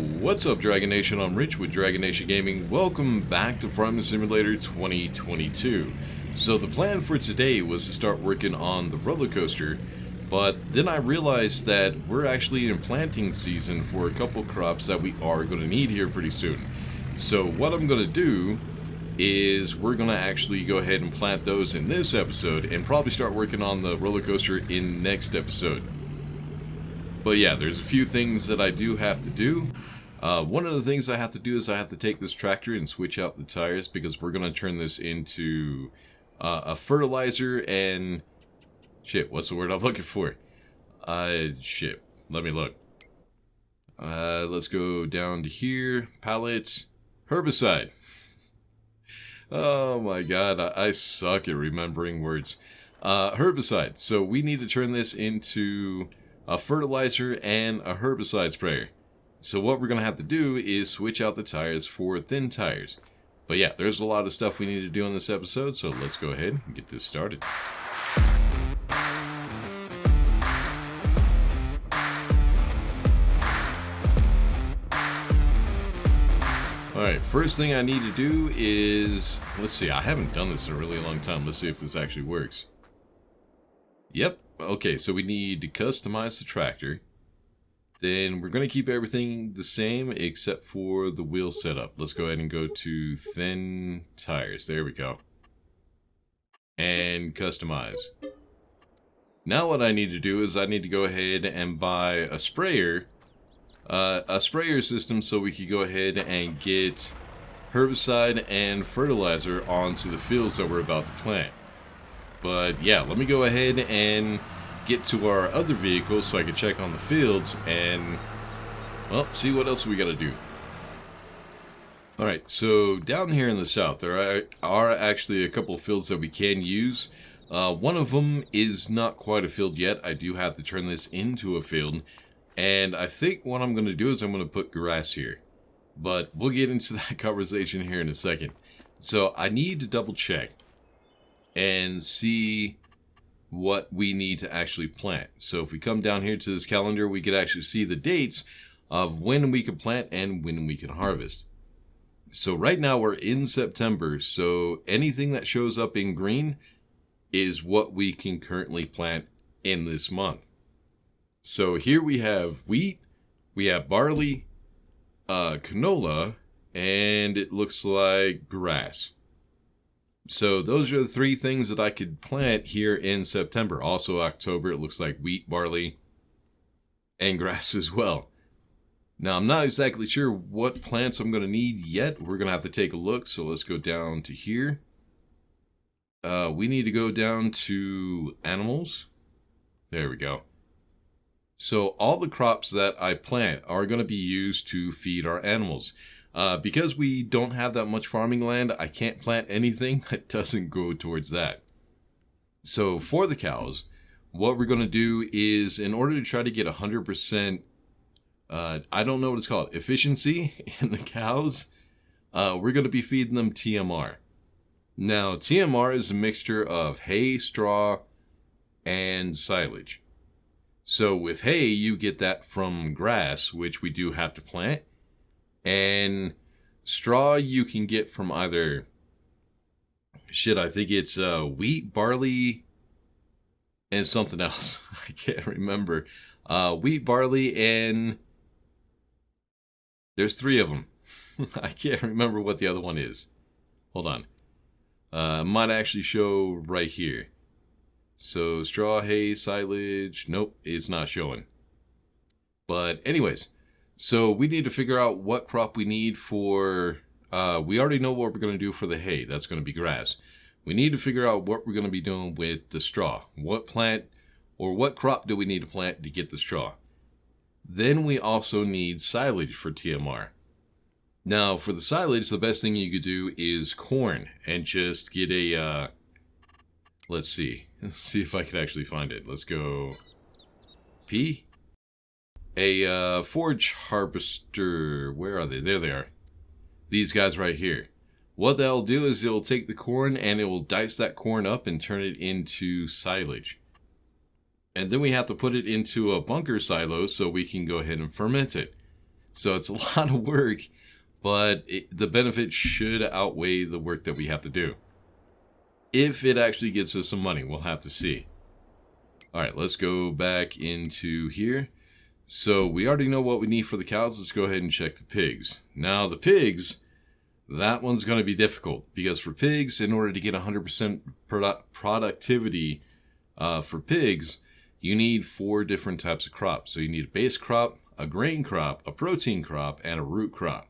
What's up, Dragon Nation? I'm Rich with Dragon Nation Gaming. Welcome back to Farming Simulator 2022. So the plan for today was to start working on the roller coaster, but then I realized that we're actually in planting season for a couple crops that we are going to need here pretty soon. So what I'm going to do is we're going to actually go ahead and plant those in this episode and probably start working on the roller coaster in next episode. But yeah, there's a few things that I do have to do. One of the things I have to do is I have to take this tractor and switch out the tires because we're going to turn this into a fertilizer and... Shit, what's the word I'm looking for? Shit, let me look. Let's go down to here. Pallets. Herbicide. Oh my god, I suck at remembering words. Herbicide. So we need to turn this into a fertilizer and a herbicide sprayer. So what we're going to have to do is switch out the tires for thin tires. But yeah, there's a lot of stuff we need to do in this episode, so let's go ahead and get this started. Alright, first thing I need to do is... Let's see, I haven't done this in a really long time. Let's see if this actually works. Yep. Okay, so we need to customize the tractor. Then we're going to keep everything the same except for the wheel setup. Let's go ahead and go to thin tires. There we go. And customize. Now what I need to do is I need to go ahead and buy a sprayer system so we can go ahead and get herbicide and fertilizer onto the fields that we're about to plant. But yeah, let me go ahead and get to our other vehicle so I can check on the fields and, well, see what else we got to do. Alright, so down here in the south, there are actually a couple of fields that we can use. One of them is not quite a field yet. I do have to turn this into a field. And I think what I'm going to do is I'm going to put grass here. But we'll get into that conversation here in a second. So I need to double check and see what we need to actually plant. So if we come down here to this calendar, we could actually see the dates of when we can plant and when we can harvest. So right now we're in September, so anything that shows up in green is what we can currently plant in this month. So here we have wheat, we have barley, canola, and it looks like grass. So those are the three things that I could plant here in September. Also October, it looks like wheat, barley, and grass as well. Now, I'm not exactly sure what plants I'm going to need yet. We're going to have to take a look. So let's go down to here. We need to go down to animals. There we go. So all the crops that I plant are going to be used to feed our animals. Because we don't have that much farming land, I can't plant anything that doesn't go towards that. So for the cows, what we're going to do is, in order to try to get 100%, I don't know what it's called, efficiency in the cows, we're going to be feeding them TMR. Now, TMR is a mixture of hay, straw, and silage. So with hay, you get that from grass, which we do have to plant. And straw you can get from either, I think it's wheat, barley, and something else. I can't remember. Wheat, barley, and there's three of them. I can't remember what the other one is. Hold on. Might actually show right here. So straw, hay, silage. Nope, it's not showing. But anyways. So we need to figure out what crop we need for, we already know what we're going to do for the hay. That's going to be grass. We need to figure out what we're going to be doing with the straw. What plant or what crop do we need to plant to get the straw? Then we also need silage for TMR. Now for the silage, the best thing you could do is corn and just get a, let's see if I can actually find it. Let's go P. A forage harvester. Where are they? There they are. These guys right here. What they'll do is it'll take the corn and it will dice that corn up and turn it into silage. And then we have to put it into a bunker silo so we can go ahead and ferment it. So it's a lot of work, but the benefit should outweigh the work that we have to do. If it actually gets us some money, we'll have to see. All right, let's go back into here. So we already know what we need for the cows. Let's go ahead and check the pigs. Now the pigs, that one's going to be difficult because for pigs, in order to get 100% productivity for pigs, you need 4 different types of crops. So you need a base crop, a grain crop, a protein crop, and a root crop.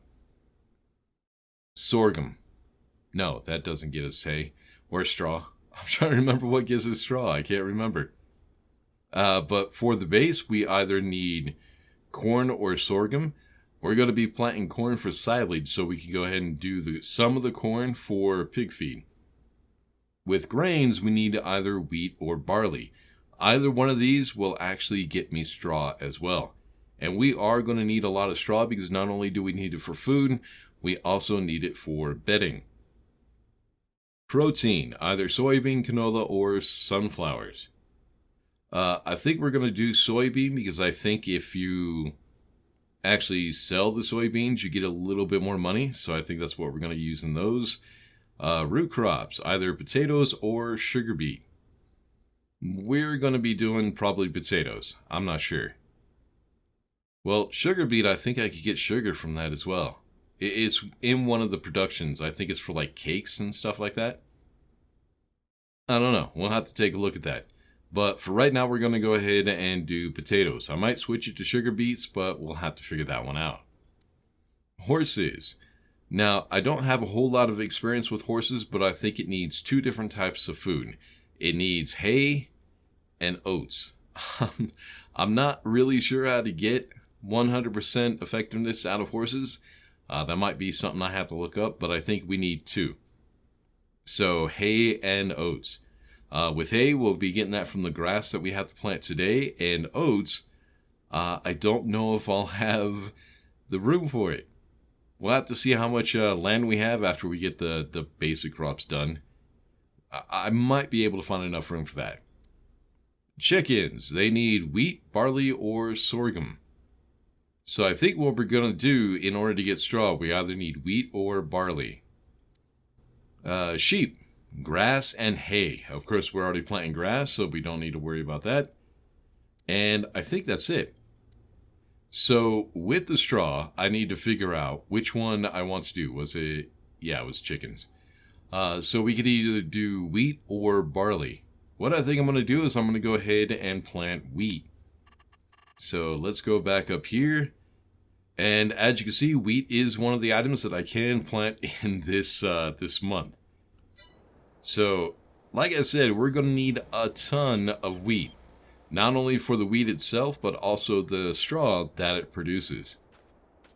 Sorghum. No, that doesn't get us hay or straw. I'm trying to remember what gives us straw. I can't remember. But for the base, we either need corn or sorghum. We're going to be planting corn for silage, so we can go ahead and do some of the corn for pig feed. With grains, we need either wheat or barley. Either one of these will actually get me straw as well. And we are going to need a lot of straw because not only do we need it for food, we also need it for bedding. Protein, either soybean, canola, or sunflowers. I think we're going to do soybean because I think if you actually sell the soybeans, you get a little bit more money. So I think that's what we're going to use in those. Root crops, either potatoes or sugar beet. We're going to be doing probably potatoes. I'm not sure. Well, sugar beet, I think I could get sugar from that as well. It's in one of the productions. I think it's for like cakes and stuff like that. I don't know. We'll have to take a look at that. But for right now, we're going to go ahead and do potatoes. I might switch it to sugar beets, but we'll have to figure that one out. Horses. Now, I don't have a whole lot of experience with horses, but I think it needs 2 different types of food. It needs hay and oats. I'm not really sure how to get 100% effectiveness out of horses. That might be something I have to look up, but I think we need 2. So hay and oats. With hay, we'll be getting that from the grass that we have to plant today. And oats, I don't know if I'll have the room for it. We'll have to see how much land we have after we get the basic crops done. I might be able to find enough room for that. Chickens, they need wheat, barley, or sorghum. So I think what we're going to do in order to get straw, we either need wheat or barley. Sheep. Grass and hay. Of course, we're already planting grass, so we don't need to worry about that. And I think that's it. So with the straw, I need to figure out which one I want to do. Was it? Yeah, it was chickens. So we could either do wheat or barley. What I think I'm going to do is I'm going to go ahead and plant wheat. So let's go back up here. And as you can see, wheat is one of the items that I can plant in this month. So, like I said, we're going to need a ton of wheat. Not only for the wheat itself, but also the straw that it produces.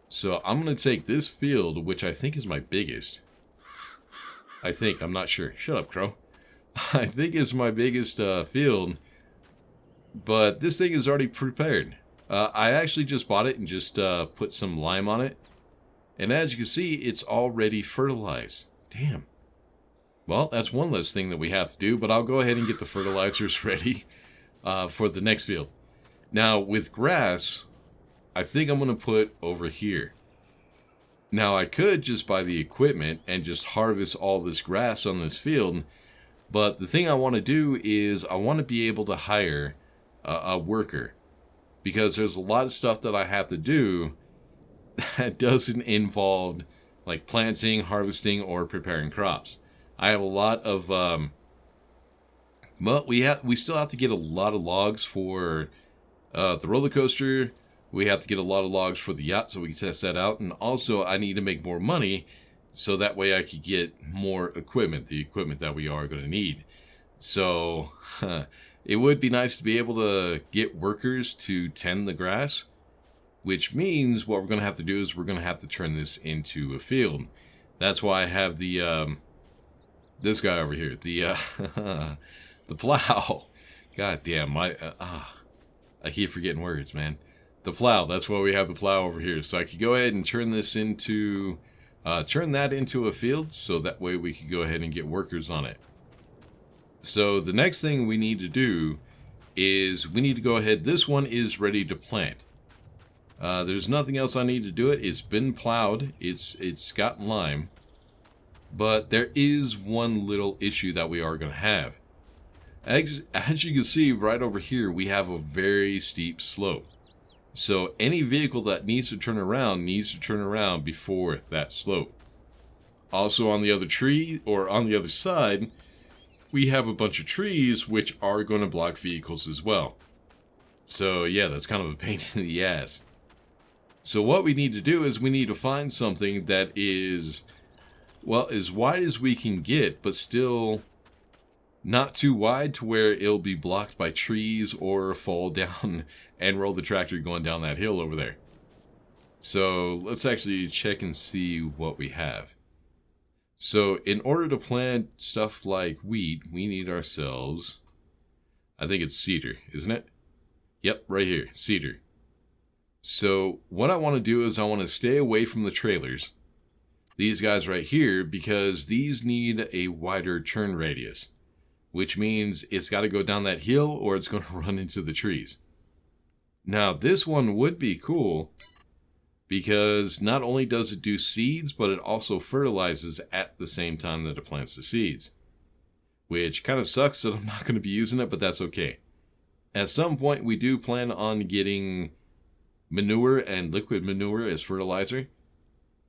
So, I'm going to take this field, which I think is my biggest. I'm not sure. Shut up, Crow. I think it's my biggest field. But this thing is already prepared. I actually just bought it and just put some lime on it. And as you can see, it's already fertilized. Damn. Well, that's one less thing that we have to do, but I'll go ahead and get the fertilizers ready for the next field. Now, with grass, I think I'm going to put over here. Now, I could just buy the equipment and just harvest all this grass on this field, but the thing I want to do is I want to be able to hire a worker, because there's a lot of stuff that I have to do that doesn't involve like planting, harvesting, or preparing crops. I have a lot of, well, we still have to get a lot of logs for the roller coaster. We have to get a lot of logs for the yacht so we can test that out. And also, I need to make more money so that way I could get more equipment, the equipment that we are going to need. So, it would be nice to be able to get workers to tend the grass, which means what we're going to have to do is we're going to have to turn this into a field. That's why I have the, this guy over here, the plow. God damn, I keep forgetting words, man. The plow, that's why we have the plow over here. So I could go ahead and turn this into, turn that into a field, so that way we could go ahead and get workers on it. So the next thing we need to do is we need to go ahead, this one is ready to plant. There's nothing else I need to do it. It's been plowed. It's got lime. But there is one little issue that we are going to have. As you can see right over here, we have a very steep slope. So any vehicle that needs to turn around before that slope. Also on the other tree, or on the other side, we have a bunch of trees which are going to block vehicles as well. So yeah, that's kind of a pain in the ass. So what we need to do is we need to find something that is, well, as wide as we can get, but still not too wide to where it'll be blocked by trees or fall down and roll the tractor going down that hill over there. So let's actually check and see what we have. So in order to plant stuff like wheat, we need ourselves, I think it's cedar, isn't it? Yep, right here, cedar. So what I want to do is I want to stay away from the trailers, these guys right here, because these need a wider turn radius, which means it's got to go down that hill or it's going to run into the trees. Now this one would be cool because not only does it do seeds, but it also fertilizes at the same time that it plants the seeds, which kind of sucks that I'm not going to be using it, but that's okay. At some point we do plan on getting manure and liquid manure as fertilizer,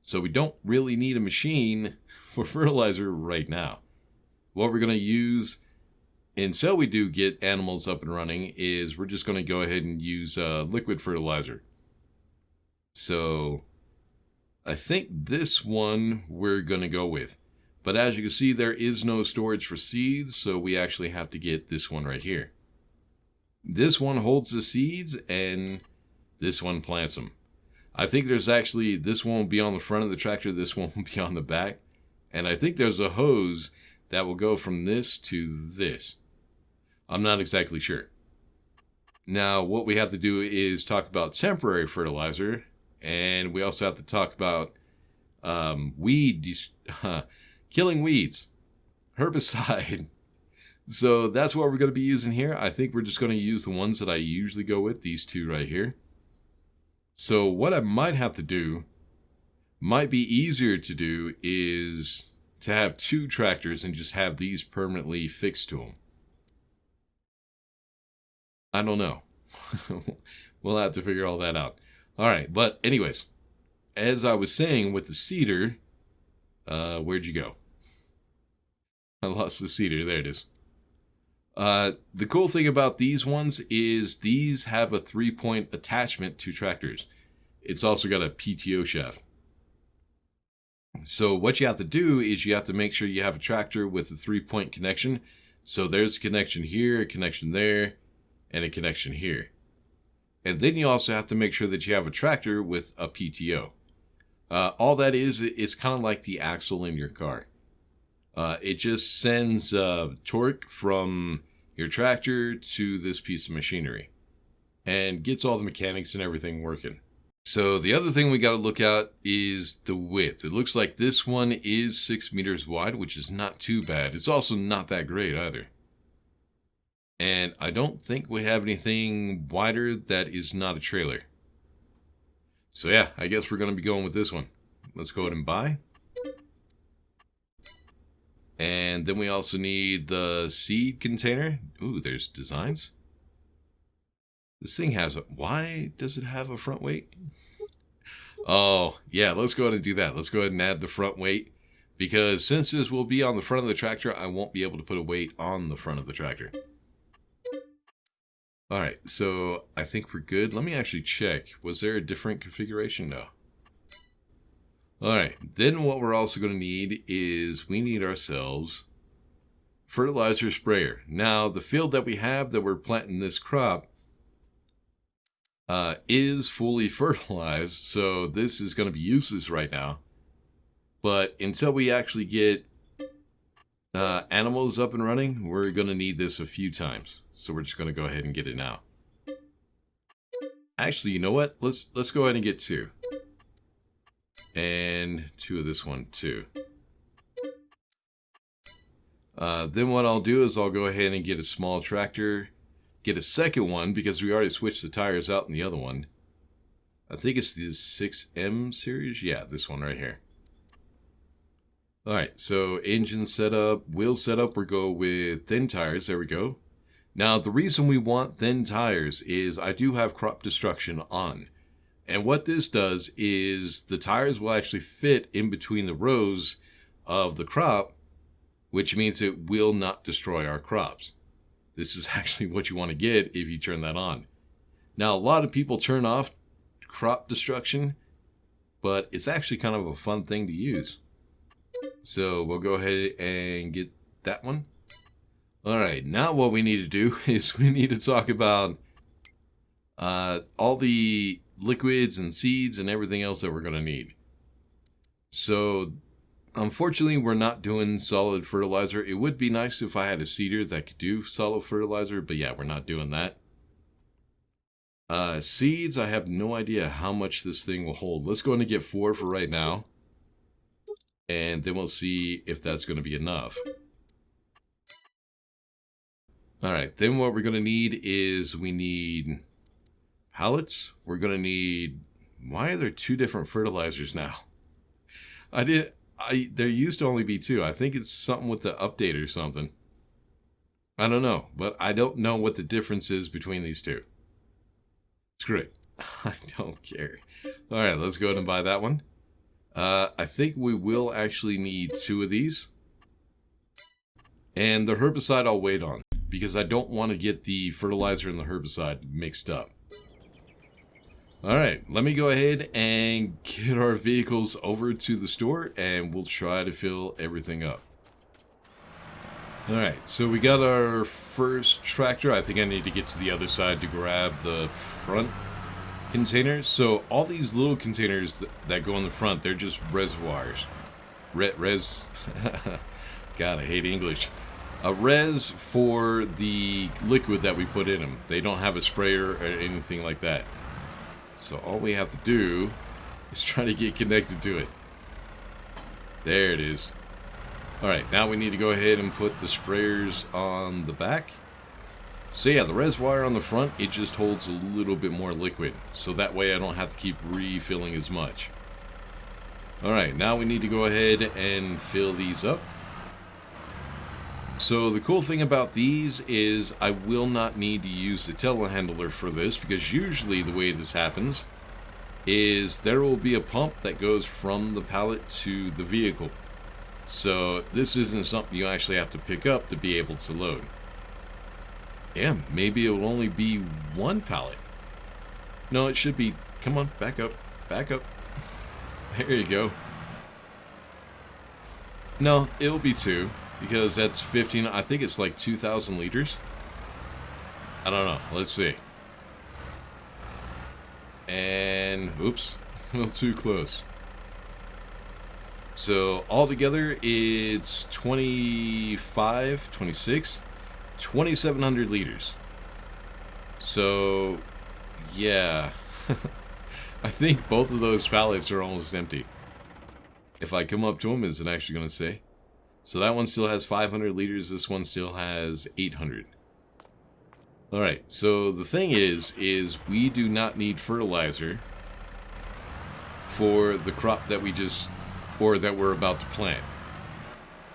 so we don't really need a machine for fertilizer right now. What we're going to use until we do get animals up and running is we're just going to go ahead and use liquid fertilizer. So I think this one we're going to go with, but as you can see there is no storage for seeds, so we actually have to get this one right here. This one holds the seeds and this one plants them. I think there's actually, this one will be on the front of the tractor, this one will be on the back. And I think there's a hose that will go from this to this. I'm not exactly sure. Now, what we have to do is talk about temporary fertilizer. And we also have to talk about killing weeds. Herbicide. So that's what we're going to be using here. I think we're just going to use the ones that I usually go with, these two right here. So what I might have to do, might be easier to do, is to have two tractors and just have these permanently fixed to them. I don't know. We'll have to figure all that out. All right, but anyways, as I was saying with the cedar, where'd you go? I lost the cedar. There it is. The cool thing about these ones is these have a 3-point attachment to tractors. It's also got a PTO shaft. So what you have to do is you have to make sure you have a tractor with a 3-point connection. So there's a connection here, a connection there, and a connection here. And then you also have to make sure that you have a tractor with a PTO. All that is kind of like the axle in your car. It just sends torque from your tractor to this piece of machinery and gets all the mechanics and everything working. So the other thing we got to look at is the width. It looks like this one is 6 meters wide, which is not too bad. It's also not that great either. And I don't think we have anything wider that is not a trailer. So yeah, I guess we're going to be going with this one. Let's go ahead and buy. And then we also need the seed container. Ooh, there's designs. This thing has a... Why does it have a front weight? Oh, yeah, let's go ahead and do that. Let's go ahead and add the front weight. Because since this will be on the front of the tractor, I won't be able to put a weight on the front of the tractor. Alright, so I think we're good. Let me actually check. Was there a different configuration? No. Alright, then what we're also going to need is we need ourselves fertilizer sprayer. Now, the field that we have that we're planting this crop is fully fertilized, so this is going to be useless right now. But until we actually get animals up and running, we're going to need this a few times. So we're just going to go ahead and get it now. Actually, you know what? Let's go ahead and get 2. And 2 of this one too. Then what I'll do is I'll go ahead and get a small tractor. Get a second one because we already switched the tires out in the other one. I think it's the 6M series. Yeah, this one right here. Alright, so engine setup, wheel setup, we'll go with thin tires. There we go. Now, the reason we want thin tires is I do have crop destruction on. And what this does is the tires will actually fit in between the rows of the crop, which means it will not destroy our crops. This is actually what you want to get if you turn that on. Now, a lot of people turn off crop destruction, but it's actually kind of a fun thing to use. So we'll go ahead and get that one. All right, now what we need to do is we need to talk about all the liquids and seeds and everything else that we're going to need. So unfortunately, we're not doing solid fertilizer. It would be nice if I had a seeder that could do solid fertilizer, but yeah, we're not doing that. Seeds, I have no idea how much this thing will hold. Let's go in and get 4 for right now. And then we'll see if that's going to be enough. Alright, then what we're going to need is we need pallets. We're going to need... Why are there 2 different fertilizers now? There used to only be 2. I think it's something with the update or something. I don't know, but I don't know what the difference is between these 2. Screw it. I don't care. Alright, let's go ahead and buy that one. I think we will actually need 2 of these. And the herbicide I'll wait on, because I don't want to get the fertilizer and the herbicide mixed up. Alright, let me go ahead and get our vehicles over to the store, and we'll try to fill everything up. Alright, so we got our first tractor. I think I need to get to the other side to grab the front containers. So all these little containers that go in the front, they're just reservoirs. God, I hate English. A res for the liquid that we put in them. They don't have a sprayer or anything like that. So all we have to do is try to get connected to it. There it is. Alright, now we need to go ahead and put the sprayers on the back. So yeah, the reservoir on the front, it just holds a little bit more liquid. So that way I don't have to keep refilling as much. Alright, now we need to go ahead and fill these up. So the cool thing about these is I will not need to use the telehandler for this, because usually the way this happens is there will be a pump that goes from the pallet to the vehicle. So this isn't something you actually have to pick up to be able to load. Yeah, maybe it will only be 1 pallet. No, it should be... Come on, back up. Back up. There you go. No, it'll be 2. Because that's 15... I think it's like 2,000 liters. I don't know. Let's see. And... Oops. A little too close. So, altogether, it's 25, 26... 2,700 liters. So, yeah. I think both of those pallets are almost empty. If I come up to them, is it actually going to say? So that one still has 500 liters. This one still has 800. Alright, so the thing is we do not need fertilizer for the crop that we just, or that we're about to plant.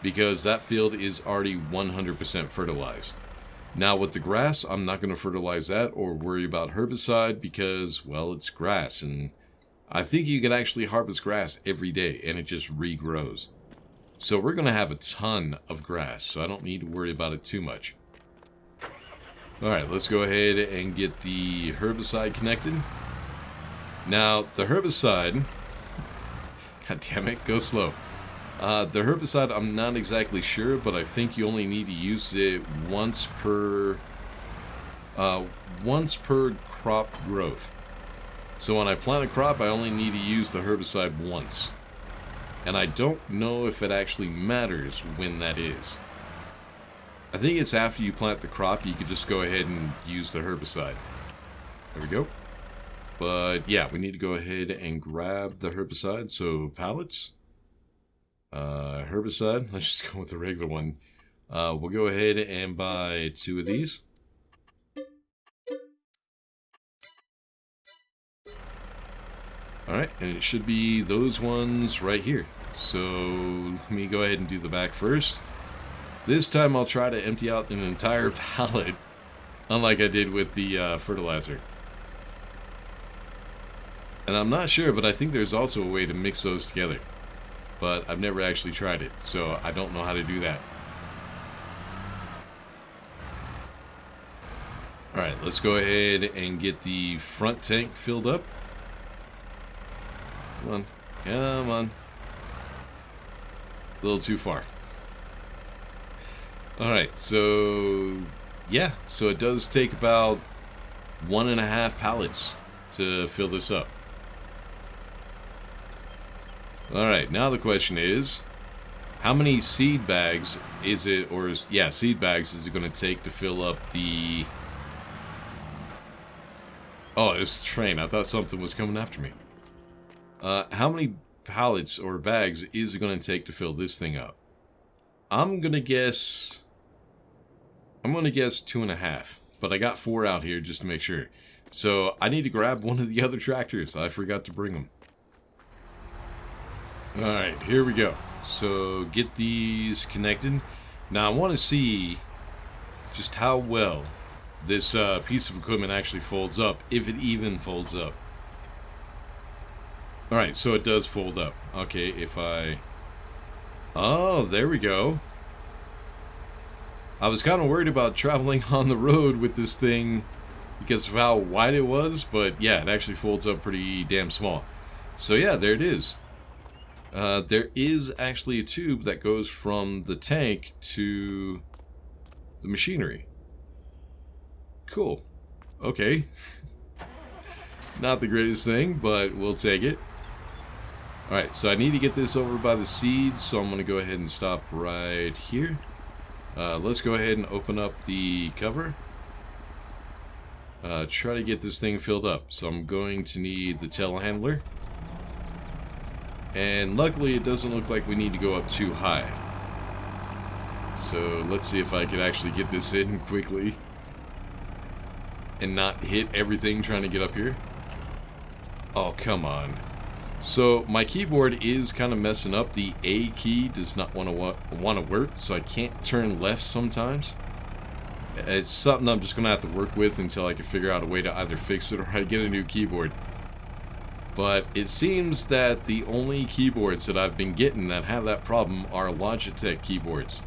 Because that field is already 100% fertilized. Now with the grass, I'm not going to fertilize that or worry about herbicide because, well, it's grass. And I think you can actually harvest grass every day and it just regrows. So we're going to have a ton of grass, so I don't need to worry about it too much. Alright, let's go ahead and get the herbicide connected. Now, the herbicide... God damn it, go slow. The herbicide, I'm not exactly sure, but I think you only need to use it once per crop growth. So when I plant a crop, I only need to use the herbicide once. And I don't know if it actually matters when that is. I think it's after you plant the crop, you could just go ahead and use the herbicide. There we go. But yeah, we need to go ahead and grab the herbicide. So pallets. Herbicide. Let's just go with the regular one. We'll go ahead and buy 2 of these. Alright, and it should be those ones right here. So let me go ahead and do the back first. This time I'll try to empty out an entire pallet, unlike I did with the fertilizer. And I'm not sure, but I think there's also a way to mix those together. But I've never actually tried it, so I don't know how to do that. Alright, let's go ahead and get the front tank filled up. Come on, come on. A little too far. Alright, so yeah, so it does take about 1.5 pallets to fill this up. Alright, now the question is, how many seed bags is it, or is, yeah, seed bags is it going to take to fill up the... Oh, it was the train. I thought something was coming after me. How many pallets or bags is it going to take to fill this thing up? I'm going to guess 2.5, but I got 4 out here just to make sure. So I need to grab one of the other tractors. I forgot to bring them. Alright, here we go. So get these connected. Now I want to see just how well this piece of equipment actually folds up, if it even folds up. Alright, so it does fold up. Okay, if I... Oh, there we go. I was kind of worried about traveling on the road with this thing because of how wide it was, but yeah, it actually folds up pretty damn small. So yeah, there it is. There is actually a tube that goes from the tank to the machinery. Cool. Okay. Not the greatest thing, but we'll take it. Alright, so I need to get this over by the seeds, so I'm going to go ahead and stop right here. Let's go ahead and open up the cover. Try to get this thing filled up. So I'm going to need the telehandler. And luckily it doesn't look like we need to go up too high. So let's see if I could actually get this in quickly and not hit everything trying to get up here. Oh, come on. So my keyboard is kind of messing up. The A key does not want to work, so I can't turn left sometimes. It's something I'm just going to have to work with until I can figure out a way to either fix it or I get a new keyboard. But it seems that the only keyboards that I've been getting that have that problem are Logitech keyboards.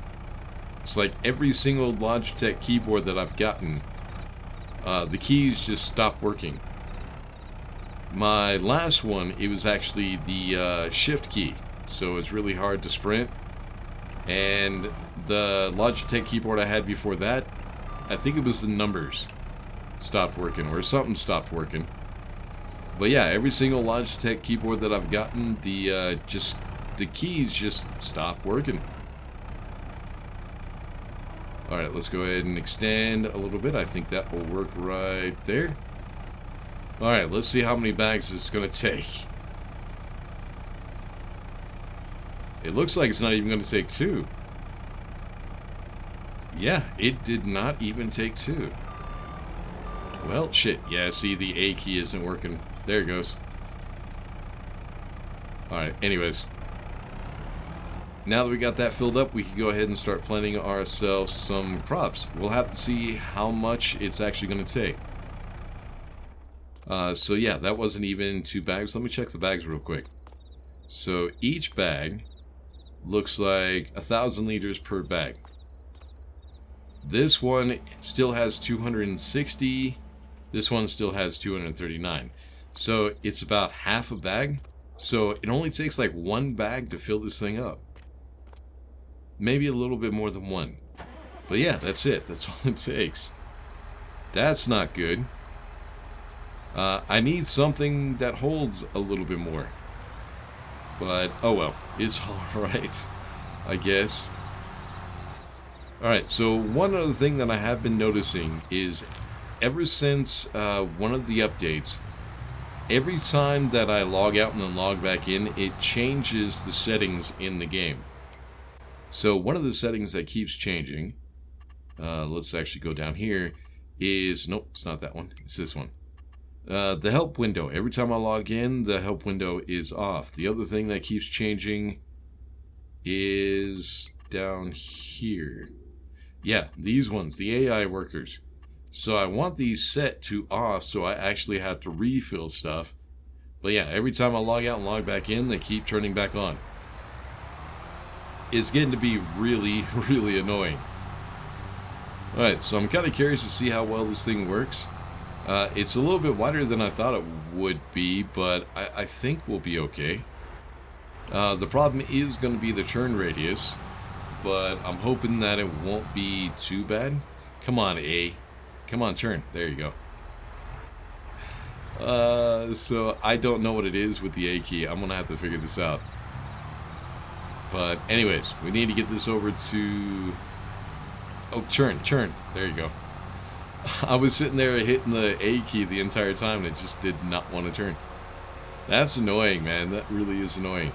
It's like every single Logitech keyboard that I've gotten, the keys just stop working. My last one, it was actually the shift key, so it's really hard to sprint. And the Logitech keyboard I had before that, I think it was the numbers stopped working, or something stopped working. But yeah, every single Logitech keyboard that I've gotten, the keys just stop working. Alright, let's go ahead and extend a little bit. I think that will work right there. Alright, let's see how many bags it's going to take. It looks like it's not even going to take 2. Yeah, it did not even take 2. Well, shit. Yeah, see, the A key isn't working. There it goes. Alright, anyways. Now that we got that filled up, we can go ahead and start planting ourselves some crops. We'll have to see how much it's actually going to take. So yeah, that wasn't even 2 bags. Let me check the bags real quick. So each bag looks like 1,000 liters per bag. This one still has 260. This one still has 239. So it's about half a bag. So it only takes like 1 bag to fill this thing up. Maybe a little bit more than 1. But yeah, that's it. That's all it takes. That's not good. I need something that holds a little bit more. But, oh well. It's alright, I guess. Alright, so one other thing that I have been noticing is ever since one of the updates, every time that I log out and then log back in, it changes the settings in the game. So one of the settings that keeps changing, let's actually go down here, is, nope, it's not that one, it's this one. The help window. Every time I log in, the help window is off. The other thing that keeps changing is down here. Yeah, these ones, the AI workers. So I want these set to off so I actually have to refill stuff. But yeah, every time I log out and log back in, they keep turning back on. It's getting to be really, really annoying. Alright, so I'm kind of curious to see how well this thing works. It's a little bit wider than I thought it would be, but I think we'll be okay. The problem is going to be the turn radius, but I'm hoping that it won't be too bad. Come on, A. Come on, turn. There you go. So I don't know what it is with the A key. I'm going to have to figure this out. But anyways, we need to get this over to... Oh, turn. There you go. I was sitting there hitting the A key the entire time and it just did not want to turn. That's annoying, man. That really is annoying.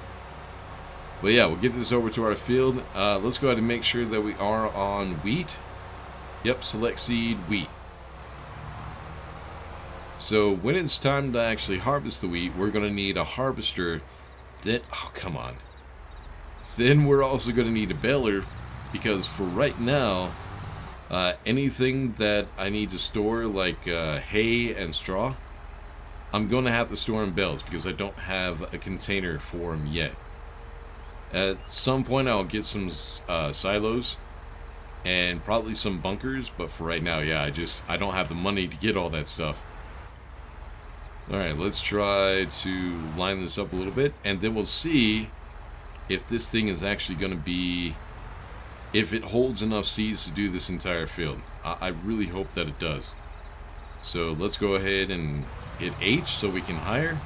But yeah, we'll get this over to our field. Let's go ahead and make sure that we are on wheat. Yep, select seed, wheat. So when it's time to actually harvest the wheat, we're going to need a harvester. Then, oh, come on. Then we're also going to need a baler, because for right now, anything that I need to store, like hay and straw, I'm going to have to store in bales because I don't have a container for them yet. At some point I'll get some silos and probably some bunkers, but for right now, yeah, I don't have the money to get all that stuff. Alright, let's try to line this up a little bit, and then we'll see if this thing is actually going to be... if it holds enough seeds to do this entire field. I really hope that it does. So let's go ahead and hit H so we can hire.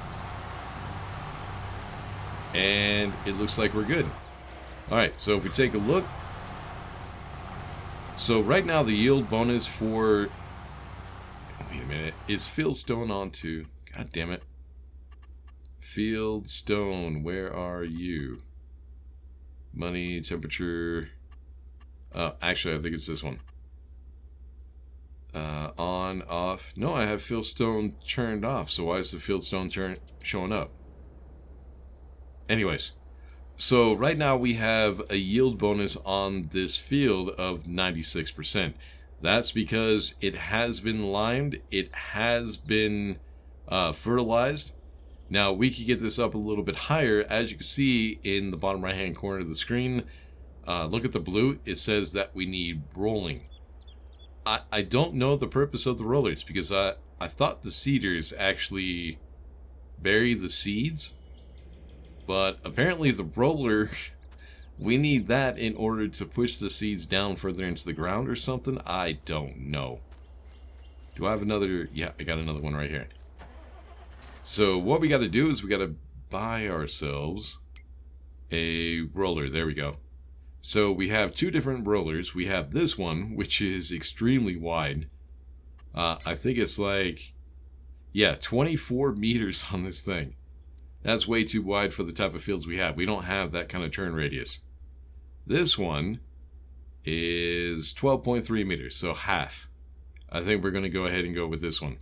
And it looks like we're good. Alright, so if we take a look. So right now the yield bonus for... wait a minute. It's fieldstone onto... God damn it. Fieldstone, where are you? Money, temperature... actually, I think it's this one. On, off. No, I have fieldstone turned off, so why is the fieldstone showing up? Anyways, so right now we have a yield bonus on this field of 96%. That's because it has been limed, it has been fertilized. Now, we could get this up a little bit higher. As you can see in the bottom right-hand corner of the screen, look at the blue. It says that we need rolling. I don't know the purpose of the rollers because I thought the seeders actually bury the seeds. But apparently the roller, we need that in order to push the seeds down further into the ground or something. I don't know. Do I have another? Yeah, I got another one right here. So what we got to do is we got to buy ourselves a roller. There we go. So we have two different rollers. We have this one, which is extremely wide. I think it's like, yeah, 24 meters on this thing. That's way too wide for the type of fields we have. We don't have that kind of turn radius. This one is 12.3 meters, so half. I think we're going to go ahead and go with this one.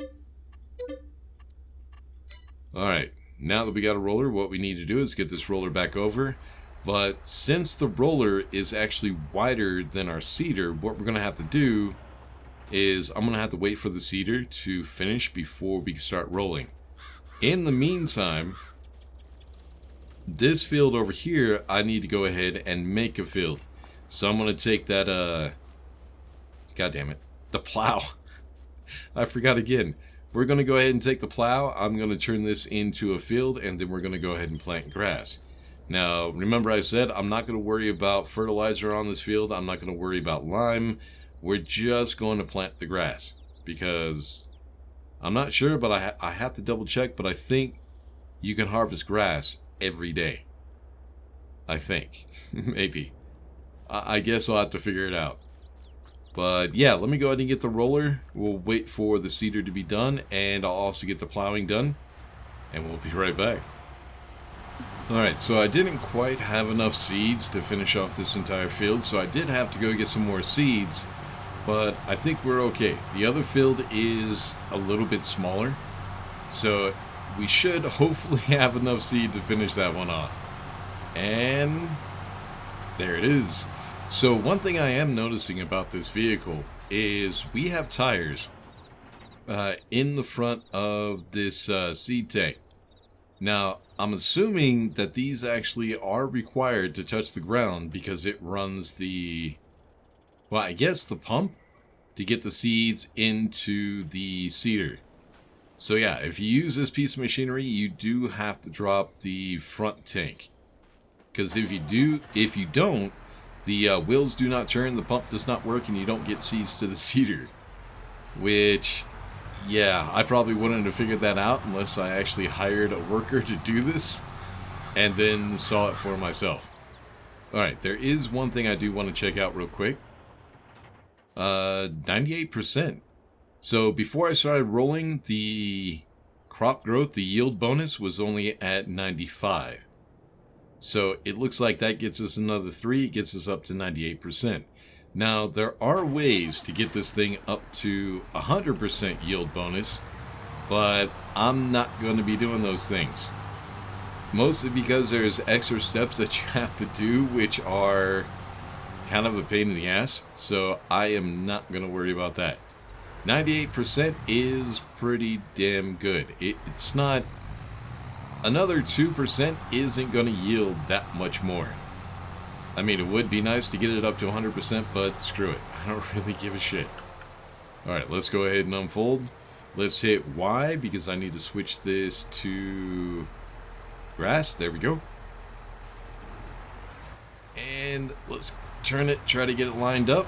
Alright, now that we got a roller, what we need to do is get this roller back over. But since the roller is actually wider than our seeder, what we're going to have to do is I'm going to have to wait for the seeder to finish before we start rolling. In the meantime, this field over here, I need to go ahead and make a field. So I'm going to take that, God damn it, the plow. I forgot again. We're going to go ahead and take the plow. I'm going to turn this into a field, and then we're going to go ahead and plant grass. Now, remember I said I'm not going to worry about fertilizer on this field. I'm not going to worry about lime. We're just going to plant the grass. Because I'm not sure, but I have to double check. But I think you can harvest grass every day. I think. Maybe. I guess I'll have to figure it out. But yeah, let me go ahead and get the roller. We'll wait for the seeder to be done. And I'll also get the plowing done. And we'll be right back. Alright, so I didn't quite have enough seeds to finish off this entire field, so I did have to go get some more seeds, but I think we're okay. The other field is a little bit smaller, So we should hopefully have enough seed to finish that one off. And there it is. So one thing I am noticing about this vehicle is we have tires in the front of this seed tank. Now, I'm assuming that these actually are required to touch the ground because it runs the, well, I guess the pump to get the seeds into the seeder. So yeah, if you use this piece of machinery, you do have to drop the front tank. Because if you don't, the wheels do not turn, the pump does not work, and you don't get seeds to the seeder. Which, yeah, I probably wouldn't have figured that out unless I actually hired a worker to do this and then saw it for myself. Alright, there is one thing I do want to check out real quick. 98%. So before I started rolling, the crop growth, the yield bonus, was only at 95. So it looks like that gets us another 3, gets us up to 98%. Now, there are ways to get this thing up to 100% yield bonus, but I'm not going to be doing those things. Mostly because there's extra steps that you have to do, which are kind of a pain in the ass, so I am not going to worry about that. 98% is pretty damn good. It's not... Another 2% isn't going to yield that much more. I mean, it would be nice to get it up to 100%, but screw it. I don't really give a shit. Alright, let's go ahead and unfold. Let's hit Y, because I need to switch this to grass. There we go. And let's turn it, try to get it lined up.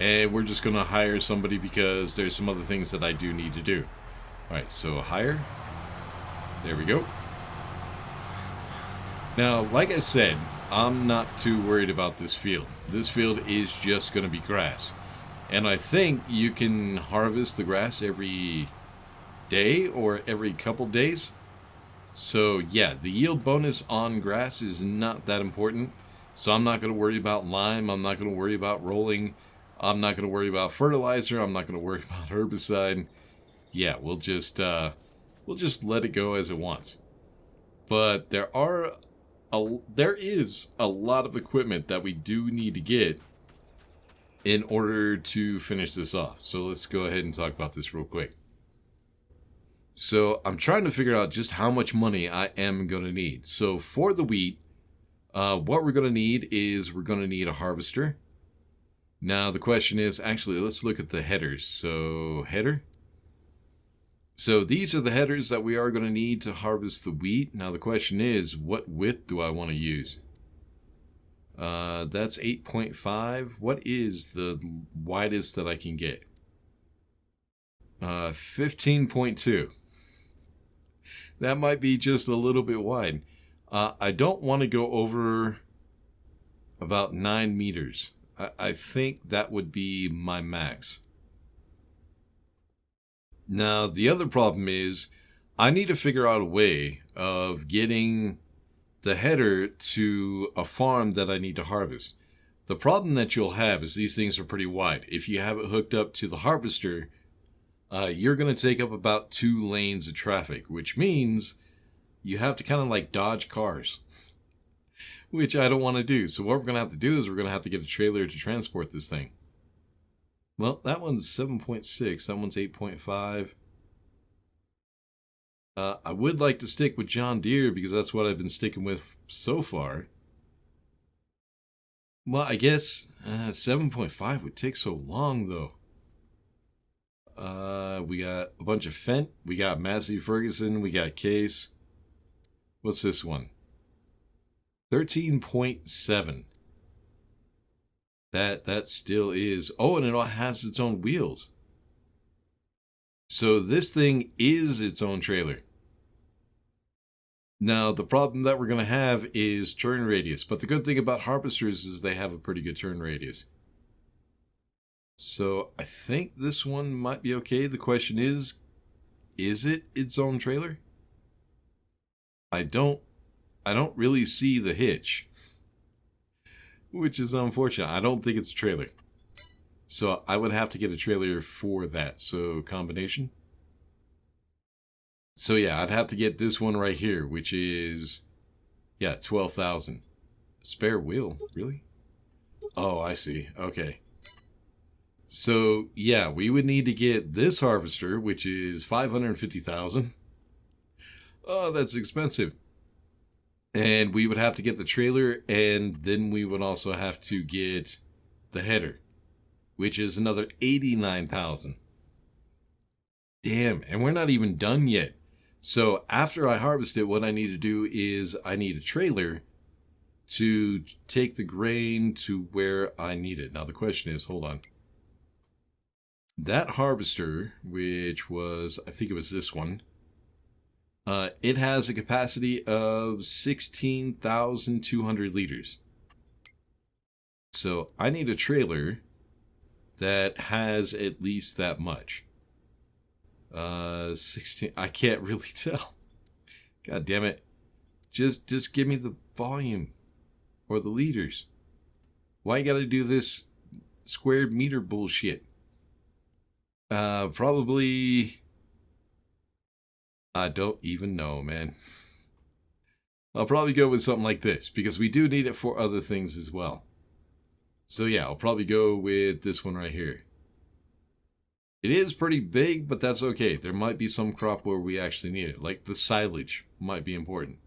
And we're just going to hire somebody because there's some other things that I do need to do. Alright, so hire. There we go. Now, like I said, I'm not too worried about this field. This field is just going to be grass. And I think you can harvest the grass every day or every couple days. So, yeah, the yield bonus on grass is not that important. So I'm not going to worry about lime. I'm not going to worry about rolling. I'm not going to worry about fertilizer. I'm not going to worry about herbicide. Yeah, we'll just let it go as it wants. But there is a lot of equipment that we do need to get in order to finish this off. So let's go ahead and talk about this real quick. So I'm trying to figure out just how much money I am going to need. So for the wheat, what we're going to need is we're going to need a harvester. Now the question is, actually, let's look at the headers. So header. So these are the headers that we are going to need to harvest the wheat. Now the question is, what width do I want to use? That's 8.5. What is the widest that I can get? 15.2. That might be just a little bit wide. I don't want to go over about 9 meters. I think that would be my max. Now, the other problem is I need to figure out a way of getting the header to a farm that I need to harvest. The problem that you'll have is these things are pretty wide. If you have it hooked up to the harvester, you're going to take up about 2 lanes of traffic, which means you have to kind of like dodge cars, which I don't want to do. So what we're going to have to do is we're going to have to get a trailer to transport this thing. Well, that one's 7.6. That one's 8.5. I would like to stick with John Deere because that's what I've been sticking with so far. Well, I guess 7.5 would take so long, though. We got a bunch of Fendt. We got Massey Ferguson. We got Case. What's this one? 13.7. That still is... Oh, and it all has its own wheels. So this thing is its own trailer. Now, the problem that we're going to have is turn radius. But the good thing about harvesters is they have a pretty good turn radius. So I think this one might be okay. The question is it its own trailer? I don't really see the hitch, which is unfortunate. I don't think it's a trailer. So I would have to get a trailer for that. So combination. So yeah, I'd have to get this one right here, which is, yeah, 12,000. Spare wheel, really? Oh, I see. Okay. So yeah, we would need to get this harvester, which is 550,000. Oh, that's expensive. And we would have to get the trailer, and then we would also have to get the header, which is another 89,000. Damn, and we're not even done yet. So after I harvest it, what I need to do is I need a trailer to take the grain to where I need it. Now the question is, hold on. That harvester, which was, I think it was this one, it has a capacity of 16,200 liters. So I need a trailer that has at least that much. 16, I can't really tell. God damn it. Just give me the volume or the liters. Why you gotta do this square meter bullshit? Probably, I don't even know, man. I'll probably go with something like this, because we do need it for other things as well. So yeah, I'll probably go with this one right here. It is pretty big, but that's okay. There might be some crop where we actually need it, like the silage might be important.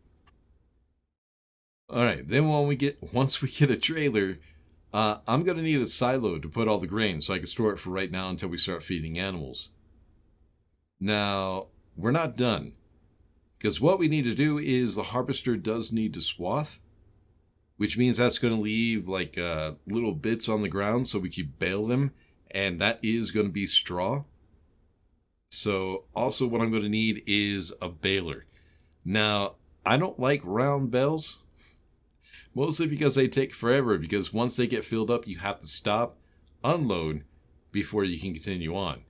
Alright, then once we get a trailer, I'm going to need a silo to put all the grain so I can store it for right now until we start feeding animals. Now, we're not done. Because what we need to do is the harvester does need to swath, which means that's going to leave like little bits on the ground so we can bale them, and that is going to be straw. So also what I'm going to need is a baler. Now, I don't like round bales, mostly because they take forever, because once they get filled up, you have to stop, unload, before you can continue on.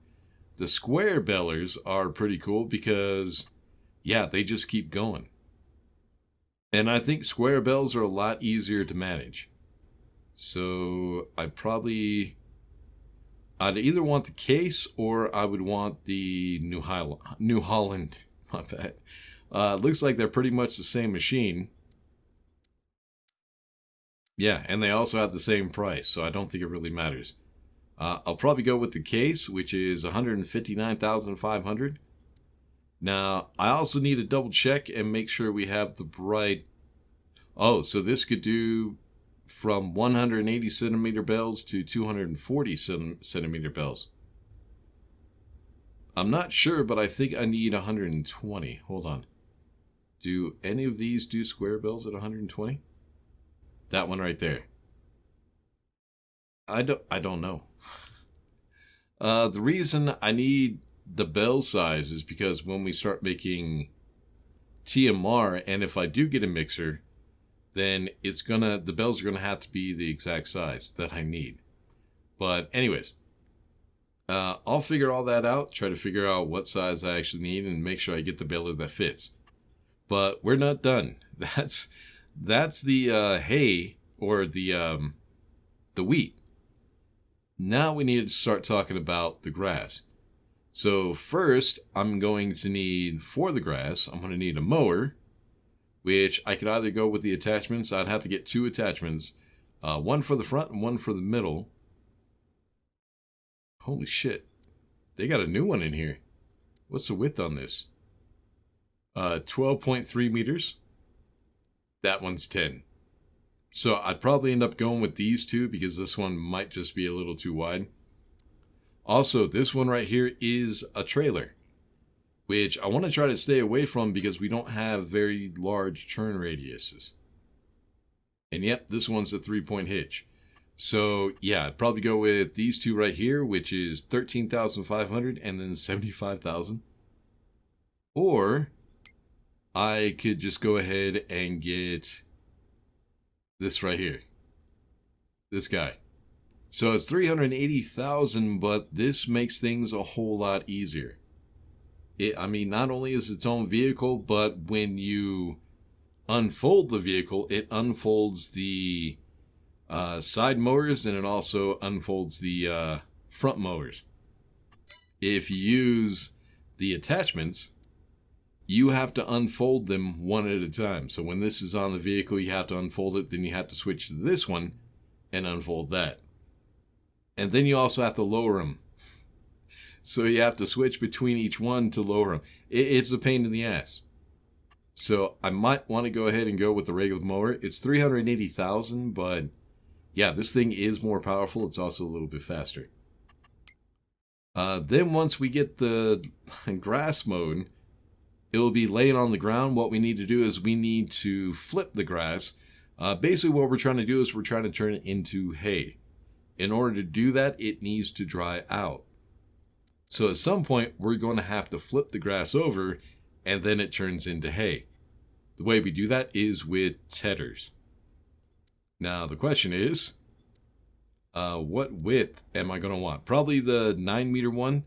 The square balers are pretty cool because, yeah, they just keep going. And I think square bales are a lot easier to manage. So I'd either want the case or I would want the New Holland. My bad. Looks like they're pretty much the same machine. Yeah, and they also have the same price, so I don't think it really matters. I'll probably go with the case, which is 159,500. Now, I also need to double check and make sure we have the right... Oh, so this could do from 180 centimeter bells to 240 centimeter bells. I'm not sure, but I think I need 120. Hold on. Do any of these do square bells at 120? That one right there. I don't know. The reason I need the bell size is because when we start making TMR, and if I do get a mixer, then the bells are gonna have to be the exact size that I need. But anyways, I'll figure all that out, try to figure out what size I actually need, and make sure I get the baler that fits. But we're not done. That's the hay, or the wheat. Now we need to start talking about the grass. So first, I'm going to need, for the grass, I'm going to need a mower, which I could either go with the attachments. I'd have to get two attachments, one for the front and one for the middle. Holy shit. They got a new one in here. What's the width on this? 12.3 meters. That one's 10. So I'd probably end up going with these two because this one might just be a little too wide. Also, this one right here is a trailer, which I want to try to stay away from because we don't have very large turn radiuses. And yep, this one's a 3-point hitch. So yeah, I'd probably go with these two right here, which is 13,500 and then 75,000. Or I could just go ahead and get this right here. This guy. So it's 380,000, but this makes things a whole lot easier. I mean, not only is it its own vehicle, but when you unfold the vehicle, it unfolds the side mowers and it also unfolds the front mowers. If you use the attachments, you have to unfold them one at a time. So when this is on the vehicle, you have to unfold it. Then you have to switch to this one and unfold that. And then you also have to lower them. So you have to switch between each one to lower them. It's a pain in the ass. So I might want to go ahead and go with the regular mower. It's 380,000, but yeah, this thing is more powerful. It's also a little bit faster. Then once we get the grass mowed, it will be laying on the ground. What we need to do is we need to flip the grass. Basically what we're trying to do is we're trying to turn it into hay. In order to do that, it needs to dry out. So at some point, we're going to have to flip the grass over, and then it turns into hay. The way we do that is with tedders. Now, the question is, what width am I going to want? Probably the 9-meter one.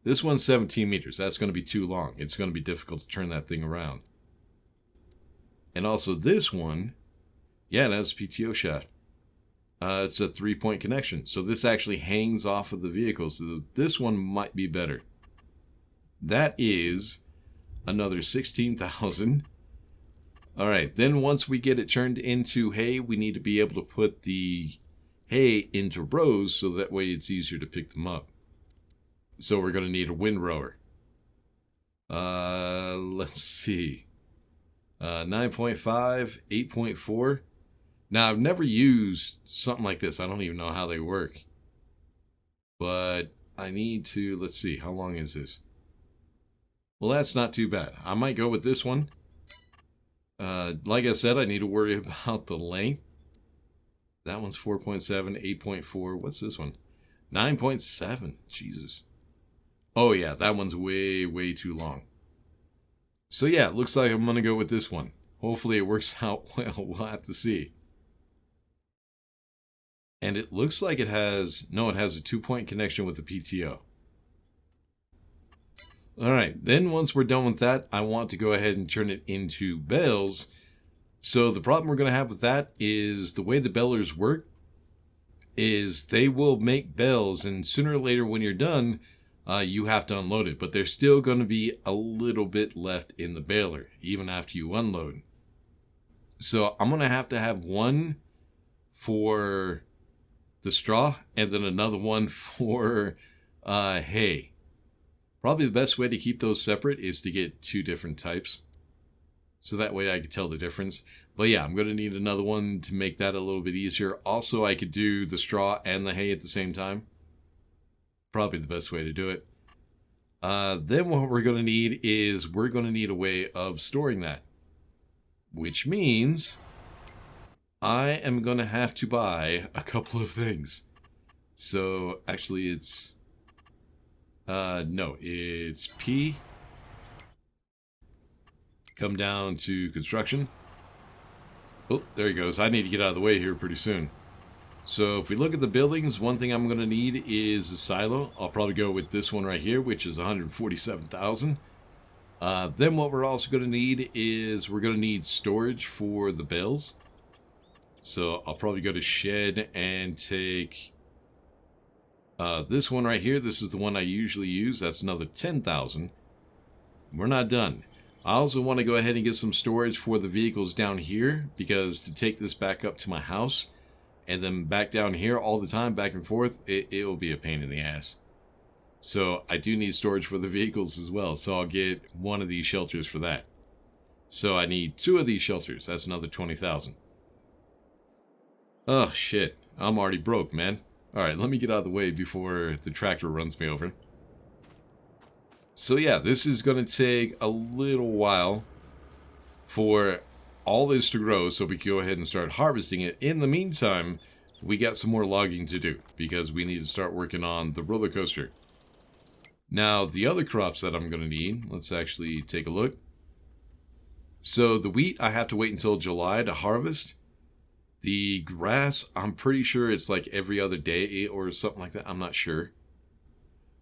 This one's 17 meters. That's going to be too long. It's going to be difficult to turn that thing around. And also this one, yeah, that's a PTO shaft. It's a 3-point connection. So this actually hangs off of the vehicle. So this one might be better. That is another 16,000. All right. Then once we get it turned into hay, we need to be able to put the hay into rows so that way it's easier to pick them up. So we're going to need a windrower. Let's see. 9.5, 8.4. Now, I've never used something like this. I don't even know how they work. But I need to, let's see, how long is this? Well, that's not too bad. I might go with this one. Like I said, I need to worry about the length. That one's 4.7, 8.4. What's this one? 9.7. Jesus. Oh, yeah, that one's way, way too long. So, yeah, it looks like I'm going to go with this one. Hopefully it works out well. We'll have to see. And it looks like it has... No, it has a 2-point connection with the PTO. Alright, then once we're done with that, I want to go ahead and turn it into bales. So the problem we're going to have with that is the way the balers work is they will make bales, and sooner or later when you're done, you have to unload it. But there's still going to be a little bit left in the baler, even after you unload. So I'm going to have one for the straw, and then another one for hay. Probably the best way to keep those separate is to get 2 different types. So that way I could tell the difference. But yeah, I'm going to need another one to make that a little bit easier. Also, I could do the straw and the hay at the same time. Probably the best way to do it. Then what we're going to need is we're going to need a way of storing that. Which means I am going to have to buy a couple of things. So actually it's... no, it's P. Come down to construction. Oh, there he goes. I need to get out of the way here pretty soon. So if we look at the buildings, one thing I'm going to need is a silo. I'll probably go with this one right here, which is 147,000. Then what we're also going to need is we're going to need storage for the bales. So I'll probably go to shed and take this one right here. This is the one I usually use. That's another 10,000. We're not done. I also want to go ahead and get some storage for the vehicles down here, because to take this back up to my house and then back down here all the time, back and forth, it will be a pain in the ass. So I do need storage for the vehicles as well. So I'll get one of these shelters for that. So I need 2 of these shelters. That's another 20,000. Oh, shit. I'm already broke, man. Alright, let me get out of the way before the tractor runs me over. So yeah, this is going to take a little while for all this to grow so we can go ahead and start harvesting it. In the meantime, we got some more logging to do because we need to start working on the roller coaster. Now, the other crops that I'm going to need, let's actually take a look. So the wheat, I have to wait until July to harvest. The grass, I'm pretty sure it's like every other day or something like that. I'm not sure.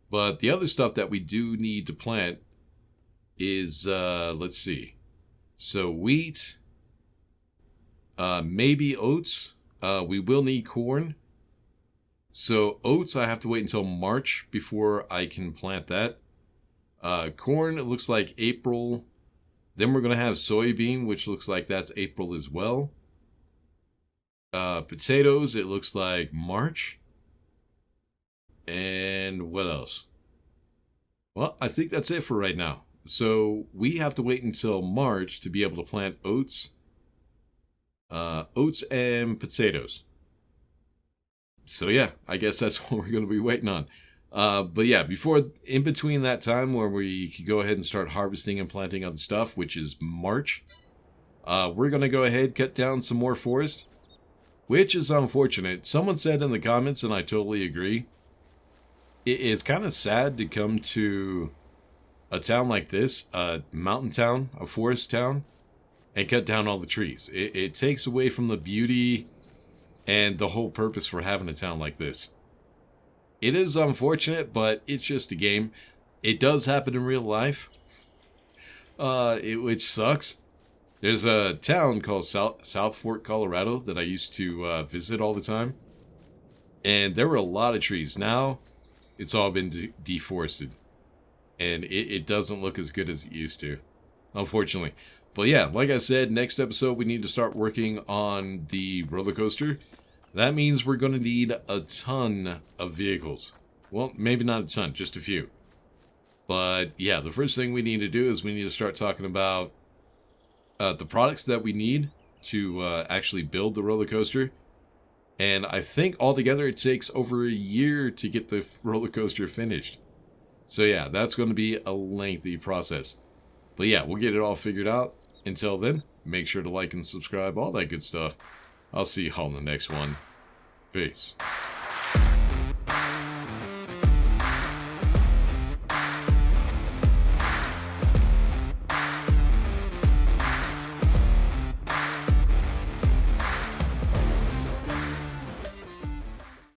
But the other stuff that we do need to plant is, let's see. So wheat, maybe oats. We will need corn. So oats, I have to wait until March before I can plant that. Corn, it looks like April Then we're going to have soybean, which looks like that's April as well. Potatoes, it looks like March. And what else? Well, I think that's it for right now. So we have to wait until March to be able to plant oats. Oats and potatoes. So yeah, I guess that's what we're going to be waiting on. But yeah, in between that time where we could go ahead and start harvesting and planting other stuff, which is March, we're going to go ahead, cut down some more forest, which is unfortunate. Someone said in the comments, and I totally agree, it's kind of sad to come to a town like this, a mountain town, a forest town, and cut down all the trees. It takes away from the beauty and the whole purpose for having a town like this. It is unfortunate, but it's just a game. It does happen in real life, which sucks. There's a town called South Fork, Colorado that I used to visit all the time. And there were a lot of trees. Now, it's all been deforested. And it doesn't look as good as it used to, unfortunately. But yeah, like I said, next episode we need to start working on the roller coaster. That means we're going to need a ton of vehicles. Well, maybe not a ton, just a few. But yeah, the first thing we need to do is we need to start talking about the products that we need to actually build the roller coaster. And I think altogether it takes over a year to get the roller coaster finished. So yeah, that's going to be a lengthy process. But yeah, we'll get it all figured out. Until then, make sure to like and subscribe, all that good stuff. I'll see y'all in the next one. Peace.